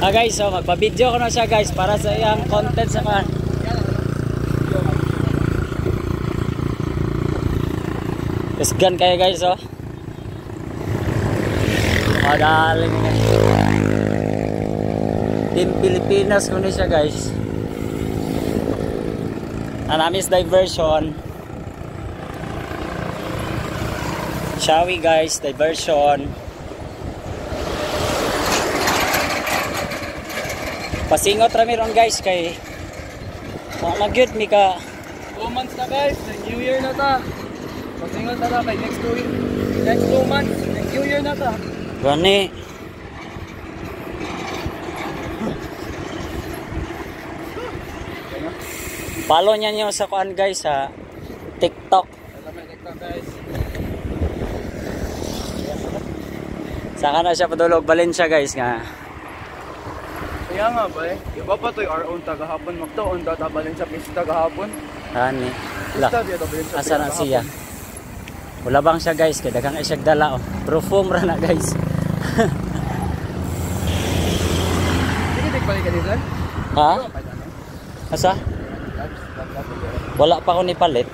Guys, so magpa-video ko na siya guys para sa iyang content sa kan. Isgan kayo guys, oh. Madaling Team Pilipinas ko siya guys. Anamis diversion. Shawi guys, diversion. Pasingot rami ron guys kay magyud mi ka 2 months na guys, New Year na ta. Pasingot na ta by next 2 weeks. Next 2 months, New Year na ta. Gani. Follow niyo sa kuan guys sa TikTok. TikTok guys. Saka na siya padulog Valencia guys nga. Kaya nga ba eh, iba pa to yung our own tagahapon, magtaon tatabalin sa pista tagahapon. Ani. La. Pista diya tabalin sa Asa na siya? Wala bang siya guys, kay daghang isyag dala oh. Perfume ra na guys. Sige balik ka dito. Ha? Asa? Wala pa ko ni palit.